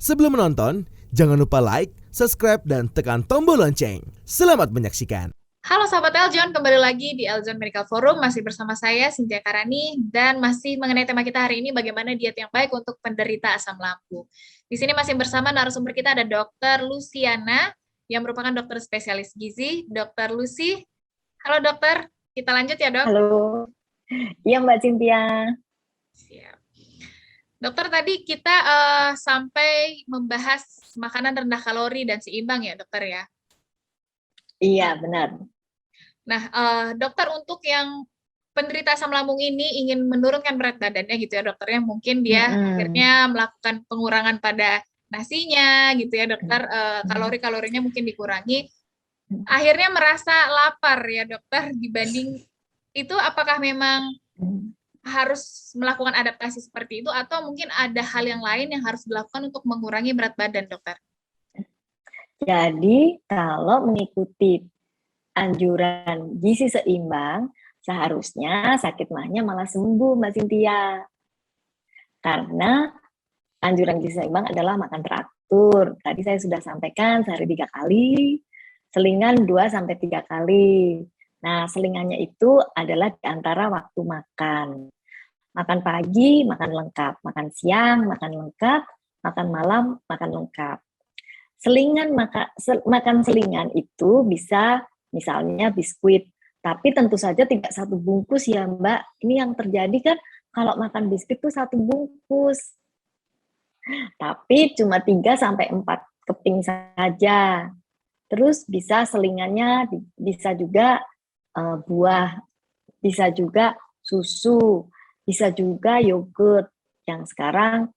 Sebelum menonton, jangan lupa like, subscribe, dan tekan tombol lonceng. Selamat menyaksikan. Halo sahabat Eljon, kembali lagi di Eljon Medical Forum, masih bersama saya Cynthia Karani, dan masih mengenai tema kita hari ini, bagaimana diet yang baik untuk penderita asam lambung. Di sini masih bersama narasumber kita ada Dr. Luciana, yang merupakan dokter spesialis gizi. Dr. Lucy, halo dokter, kita lanjut ya dok? Halo, iya Mbak Cynthia. Siap. Dokter, tadi kita sampai membahas makanan rendah kalori dan seimbang ya dokter ya? Iya, benar. Nah, dokter, untuk yang penderita asam lambung ini ingin menurunkan berat badannya gitu ya dokter, ya mungkin dia akhirnya melakukan pengurangan pada nasinya gitu ya dokter, kalori-kalorinya mungkin dikurangi, akhirnya merasa lapar ya dokter, dibanding itu apakah memang harus melakukan adaptasi seperti itu atau mungkin ada hal yang lain yang harus dilakukan untuk mengurangi berat badan dokter? Jadi, kalau mengikuti anjuran gizi seimbang, seharusnya sakit mahnya malah sembuh, Mbak Cynthia. Karena anjuran gizi seimbang adalah makan teratur. Tadi saya sudah sampaikan sehari 3 kali, selingan 2-3 kali. Nah, selingannya itu adalah di antara waktu makan. Makan pagi, makan lengkap. Makan siang, makan lengkap. Makan malam, makan lengkap. Makan selingan itu bisa misalnya biskuit, tapi tentu saja tidak satu bungkus ya Mbak. Ini yang terjadi kan kalau makan biskuit itu satu bungkus, tapi cuma 3-4 keping saja. Terus bisa selingannya bisa juga buah, bisa juga susu, bisa juga yogurt yang sekarang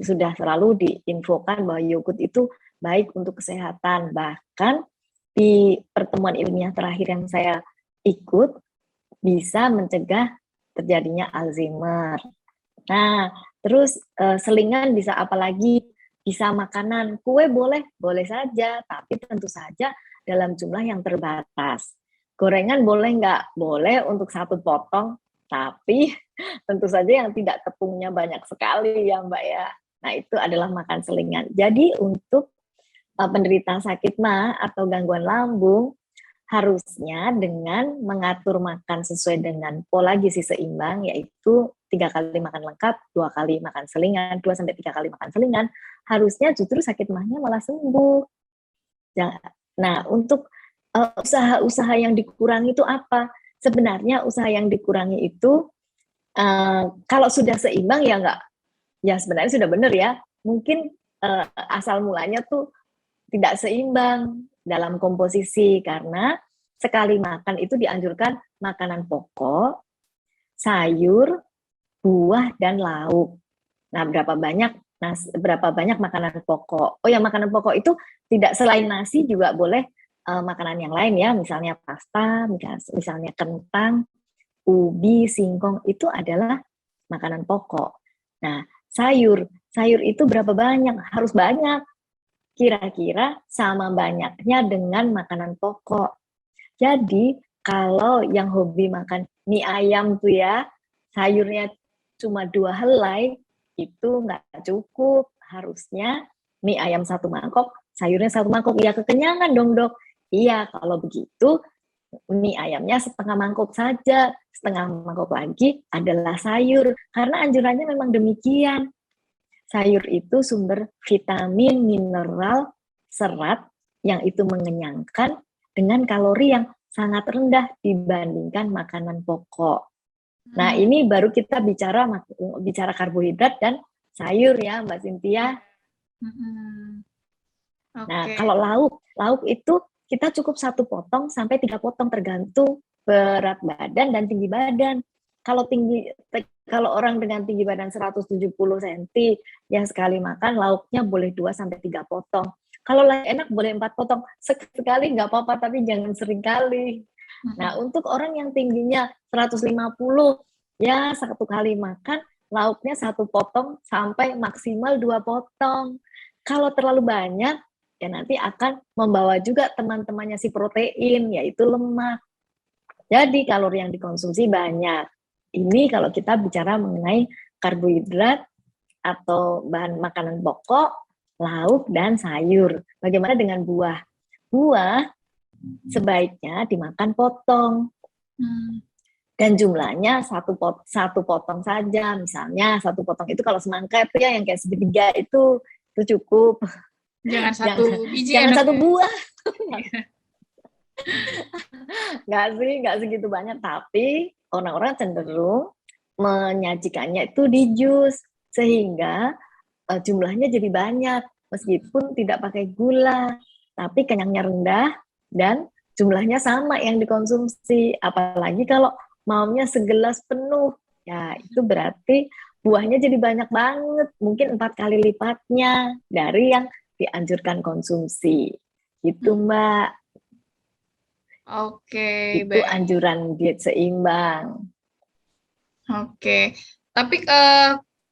sudah selalu diinfokan bahwa yogurt itu baik untuk kesehatan. Bahkan di pertemuan ilmiah terakhir yang saya ikut bisa mencegah terjadinya Alzheimer. Nah, terus selingan bisa apa lagi? Bisa makanan, kue boleh saja, tapi tentu saja dalam jumlah yang terbatas. Gorengan boleh nggak? Boleh untuk 1 potong, tapi tentu saja yang tidak tepungnya banyak sekali ya Mbak ya. Nah, itu adalah makan selingan. Jadi untuk penderita sakit mah atau gangguan lambung, harusnya dengan mengatur makan sesuai dengan pola gizi seimbang, yaitu 3 kali makan lengkap, 2 kali makan selingan, 2-3 kali makan selingan, harusnya justru sakit mahnya malah sembuh. Nah, untuk usaha-usaha yang dikurangi itu apa? Sebenarnya usaha yang dikurangi itu kalau sudah seimbang ya enggak, ya sebenarnya sudah benar ya. Mungkin asal mulanya tuh tidak seimbang dalam komposisi karena sekali makan itu dianjurkan makanan pokok, sayur, buah, dan lauk. Nah, berapa banyak makanan pokok? Oh ya, makanan pokok itu tidak selain nasi juga boleh makanan yang lain ya, misalnya pasta, misalnya kentang, ubi, singkong, itu adalah makanan pokok. Nah, sayur itu berapa banyak? Harus banyak. Kira-kira sama banyaknya dengan makanan pokok. Jadi, kalau yang hobi makan mie ayam tuh ya, sayurnya cuma 2 helai, itu nggak cukup. Harusnya mie ayam 1 mangkok, sayurnya 1 mangkok. Ya kekenyangan dong dok. Iya, kalau begitu mie ayamnya setengah mangkok saja. Setengah mangkok lagi adalah sayur. Karena anjurannya memang demikian. Sayur itu sumber vitamin, mineral, serat yang itu mengenyangkan dengan kalori yang sangat rendah dibandingkan makanan pokok. Nah, ini baru kita bicara karbohidrat dan sayur ya, Mbak Cynthia. Nah, kalau lauk itu kita cukup 1 potong sampai 3 potong tergantung berat badan dan tinggi badan. Kalau orang dengan tinggi badan 170 cm yang sekali makan lauknya boleh 2-3 potong. Kalau lagi enak boleh 4 potong. Sekali nggak apa-apa, tapi jangan sering kali. Nah, untuk orang yang tingginya 150, ya 1 kali makan lauknya 1 potong sampai maksimal 2 potong. Kalau terlalu banyak, ya nanti akan membawa juga teman-temannya si protein, yaitu lemak. Jadi kalori yang dikonsumsi banyak. Ini kalau kita bicara mengenai karbohidrat atau bahan makanan pokok lauk, dan sayur. Bagaimana dengan buah? Buah sebaiknya dimakan potong. Dan jumlahnya satu potong saja. Misalnya satu potong itu kalau semangka itu ya yang kayak segitiga itu cukup. Jangan satu biji jangan ya, satu Dok? buah. Nggak segitu banyak. Tapi orang-orang cenderung menyajikannya itu di jus. Sehingga jumlahnya jadi banyak. Meskipun tidak pakai gula. Tapi kenyangnya rendah dan jumlahnya sama yang dikonsumsi. Apalagi kalau maunya segelas penuh, ya itu berarti buahnya jadi banyak banget, mungkin 4 kali lipatnya dari yang dianjurkan konsumsi. Gitu Mbak. Oke, Itu baik. anjuran diet seimbang. Oke, tapi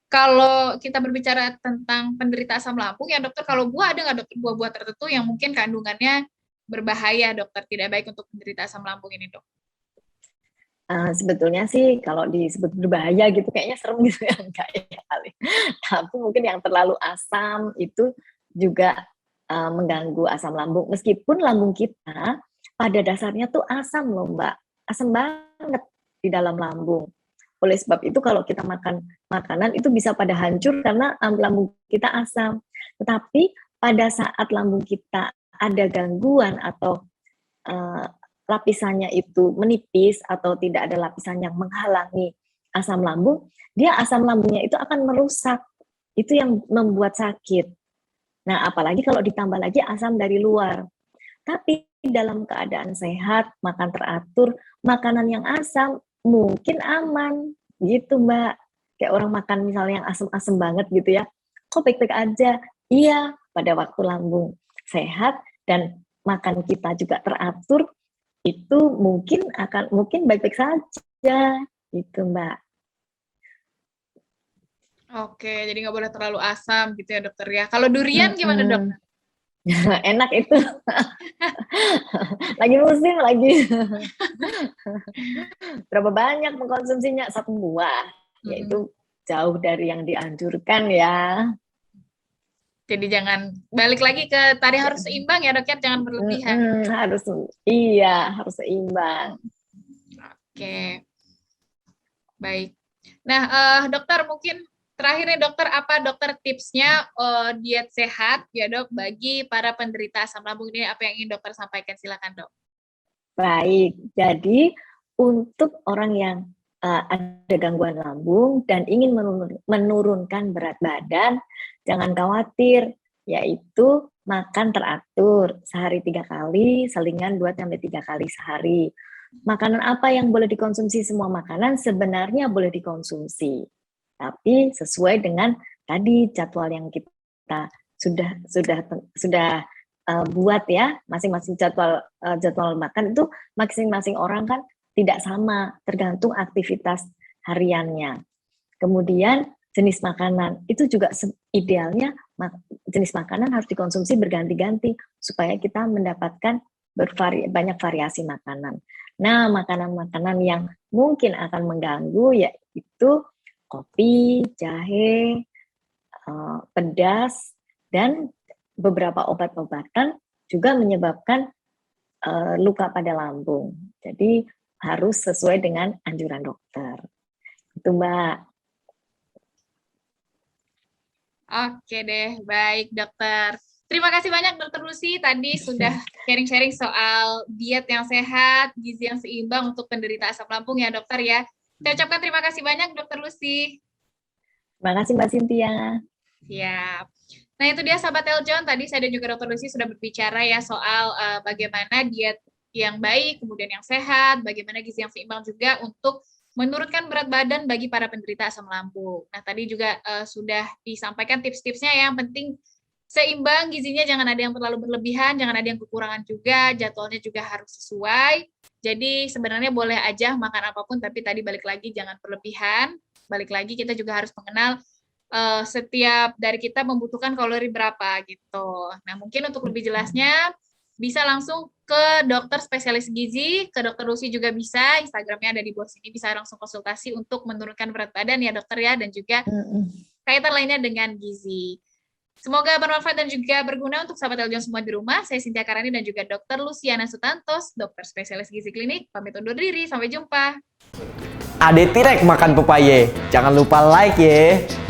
kalau kita berbicara tentang penderita asam lambung, ya dokter, kalau buah ada nggak dokter buah-buah tertentu yang mungkin kandungannya berbahaya dokter, tidak baik untuk penderita asam lambung ini dok? Sebetulnya sih kalau disebut berbahaya gitu kayaknya serem gitu ya, enggak ya kali. Tapi mungkin yang terlalu asam itu juga mengganggu asam lambung. Meskipun lambung kita pada dasarnya tuh asam loh Mbak, asam banget di dalam lambung. Oleh sebab itu kalau kita makan makanan itu bisa pada hancur karena lambung kita asam. Tetapi pada saat lambung kita ada gangguan atau lapisannya itu menipis atau tidak ada lapisan yang menghalangi asam lambung, dia asam lambungnya itu akan merusak. Itu yang membuat sakit. Nah, apalagi kalau ditambah lagi asam dari luar. Tapi dalam keadaan sehat, makan teratur, makanan yang asam mungkin aman. Gitu, Mbak. Kayak orang makan misalnya yang asam-asam banget gitu ya. Kok baik-baik aja? Iya, pada waktu lambung sehat dan makan kita juga teratur, itu mungkin baik-baik saja gitu Mbak. Oke, jadi nggak boleh terlalu asam gitu ya dokter ya. Kalau durian gimana dok? Enak itu. Lagi musim lagi. Berapa banyak mengkonsumsinya? 1 buah. Yaitu jauh dari yang dianjurkan ya. Jadi jangan balik lagi ke tadi harus seimbang ya dok ya, jangan berlebihan. Harus seimbang. Oke, baik. Nah dokter mungkin terakhir nih dokter, apa dokter tipsnya diet sehat ya dok bagi para penderita asam lambung ini, apa yang ingin dokter sampaikan, silakan dok. Baik, jadi untuk orang yang ada gangguan lambung dan ingin menurunkan berat badan, jangan khawatir, yaitu makan teratur sehari 3 kali, selingan 2-3 kali sehari. Makanan apa yang boleh dikonsumsi? Semua makanan sebenarnya boleh dikonsumsi, tapi sesuai dengan tadi jadwal yang kita sudah buat ya, masing-masing jadwal makan itu masing-masing orang kan tidak sama, tergantung aktivitas hariannya. Kemudian jenis makanan itu juga idealnya jenis makanan harus dikonsumsi berganti-ganti supaya kita mendapatkan banyak variasi makanan. Nah, makanan-makanan yang mungkin akan mengganggu yaitu kopi, jahe, pedas, dan beberapa obat-obatan juga menyebabkan luka pada lambung. Jadi harus sesuai dengan anjuran dokter. Itu Mbak. Oke deh, baik dokter. Terima kasih banyak dokter Lucy tadi sudah sharing-sharing soal diet yang sehat, gizi yang seimbang untuk penderita asam lambung ya dokter ya. Saya ucapkan terima kasih banyak dokter Lucy. Terima kasih Mbak Cynthia. Siap. Nah itu dia sahabat Eljon, tadi saya dan juga dokter Lucy sudah berbicara ya soal bagaimana diet yang baik, kemudian yang sehat, bagaimana gizi yang seimbang juga untuk menurunkan berat badan bagi para penderita asam lambung. Nah tadi juga sudah disampaikan tips-tipsnya ya, yang penting seimbang gizinya, jangan ada yang terlalu berlebihan, jangan ada yang kekurangan juga, jadwalnya juga harus sesuai. Jadi sebenarnya boleh aja makan apapun, tapi tadi balik lagi jangan berlebihan. Balik lagi kita juga harus mengenal setiap dari kita membutuhkan kalori berapa gitu. Nah mungkin untuk lebih jelasnya bisa langsung ke dokter spesialis gizi, ke dokter Lucy juga bisa, Instagramnya ada di bawah sini, bisa langsung konsultasi untuk menurunkan berat badan ya dokter ya, dan juga kaitan lainnya dengan gizi. Semoga bermanfaat dan juga berguna untuk sahabat Eljon semua di rumah. Saya Cynthia Karani dan juga Dr. Luciana Sutantos, dokter spesialis gizi klinik. Pamit undur diri, sampai jumpa. Ade Tirek makan pepaye. Jangan lupa like ya.